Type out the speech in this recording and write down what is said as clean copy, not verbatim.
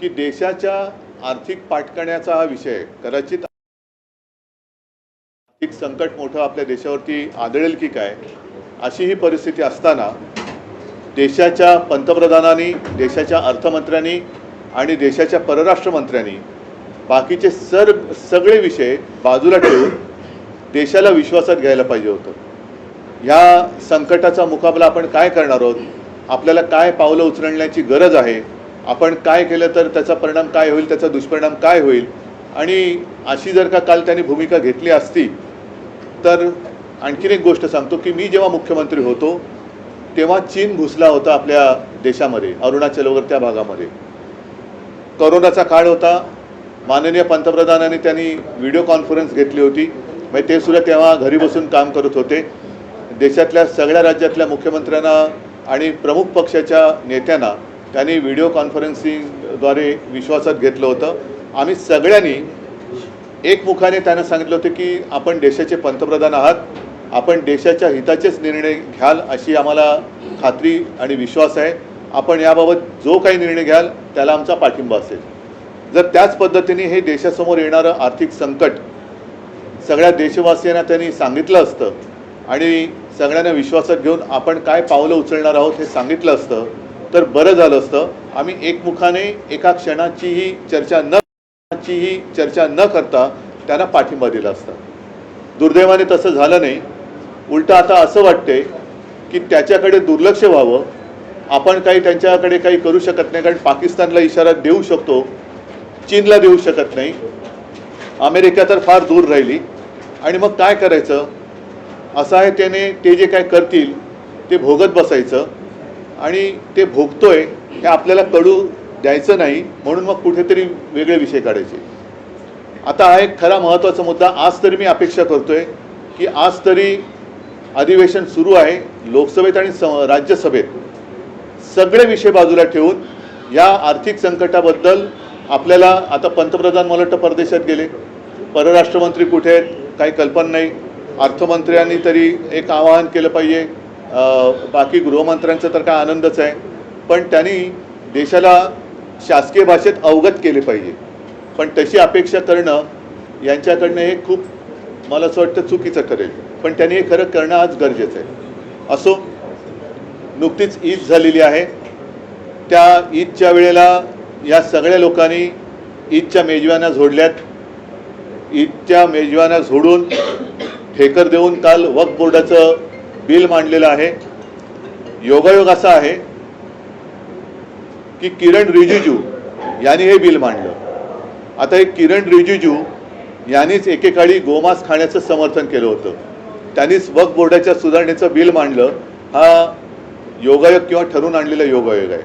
की देशाच्या आर्थिक पाठकण्याचा हा विषय कदाचित आर्थिक संकट मोठं आपल्या देशावरती आदळेल की काय अशी ही परिस्थिती असताना देशाच्या पंतप्रधानांनी, देशाच्या अर्थमंत्र्यांनी आणि देशाच्या परराष्ट्र मंत्र्यांनी बाकीचे सगळे विषय बाजूला ठेवून देशाला विश्वासात घ्यायला पाहिजे होतं। ह्या संकटाचा मुकाबला आपण काय करणार आहोत, आपल्याला काय पावलं उचलण्याची गरज आहे, आपण काय केलं तर त्याचा परिणाम काय होईल, त्याचा दुष्परिणाम काय होईल, आणि अशी जर का काल त्यांनी भूमिका घेतली असती तर आणखीन एक गोष्ट सांगतो की मी जेव्हा मुख्यमंत्री होतो तेव्हा चीन घुसला होता आपल्या देशामध्ये, अरुणाचल वगैरे त्या भागामध्ये। कोरोनाचा काळ होता, माननीय पंतप्रधानांनी त्यांनी व्हिडिओ कॉन्फरन्स घेतली होती, म्हणजे ते सुद्धा तेव्हा घरी बसून काम करत होते। देशातल्या सगळ्या राज्यातल्या मुख्यमंत्र्यांना आणि प्रमुख पक्षाच्या नेत्यांना त्यांनी व्हिडिओ कॉन्फरन्सिंगद्वारे विश्वासात घेतलं होतं। आम्ही सगळ्यांनी एकमुखाने त्यांना सांगितलं होतं की आपण देशाचे पंतप्रधान आहात, आपण देशाच्या हिताचेच निर्णय घ्याल अशी आम्हाला खात्री आणि विश्वास आहे। आपण याबाबत जो काही निर्णय घ्याल त्याला आमचा पाठिंबा असेल। जर त्याच पद्धतीने हे देशासमोर येणारं आर्थिक संकट सगळ्या देशवासियांना त्यांनी सांगितलं असतं आणि सगळ्यांना विश्वासात घेऊन आपण काय पावलं उचलणार आहोत हे सांगितलं असतं तर बरं झालं असतं। आम्ही एकमुखाने एका क्षणाचीही चर्चा न करता त्यांना पाठिंबा दिला असता। दुर्दैवाने तसं झालं नाही, उलट आता असं वाटतंय की त्याच्याकडे दुर्लक्ष व्हावं, आपण काही त्यांच्याकडे काही करू शकत नाही, कारण पाकिस्तानला इशारा देऊ शकतो, चीनला देऊ शकत नाही, अमेरिका तर फार दूर राहिली, आणि मग काय करायचं असं आहे। ते जे काय करतील ते भोगत बसायचं, आणि ते भोगतोय हे आपल्याला कळू द्यायचं नाही, म्हणून मग कुठेतरी वेगळे विषय काढायचे। आता हा एक खरा महत्त्वाचा मुद्दा, आज तरी मी अपेक्षा करतोय की आज तरी अधिवेशन सुरू आहे लोकसभेत आणि राज्यसभेत, सगळे विषय बाजूला ठेवून या आर्थिक संकटाबद्दल आपल्याला, आता पंतप्रधान मला वाटतं परदेशात गेले, परराष्ट्रमंत्री कुठे आहेत काही कल्पना नाही, अर्थमंत्र्यांनी तरी एक आवाहन केलं पाहिजे, बाकी गृहमंत्र्यांचं तर काय आनंदच आहे, पण त्यांनी देशाला शासकीय भाषेत अवगत केले पाहिजे। पण तशी अपेक्षा करणं यांच्याकडनं हे खूप मला असं वाटतं चुकीचं ठरेल, पण त्यांनी हे खरं करणं आज गरजेचं आहे। असो, नुकतीच ईद झालेली आहे, त्या ईदच्या वेळेला या सगळ्या लोकांनी ईदच्या मेजवान्या झोडल्यात, ईदच्या मेजवान्या झोडून ठेकर देऊन काल वक्फ बोर्डाचं बिल मांडलेलं आहे। योगायोग असा आहे की किरण रिजिजू यांनी हे बिल मांडलं। आता हे किरण रिजिजू यांनीच एकेकाळी गोमांस खाण्याचं समर्थन केलं होतं, त्यांनीच वक्फ बोर्डाच्या सुधारणेचं बिल मांडलं। हा योगायोग किंवा ठरवून आणलेला योगायोग आहे।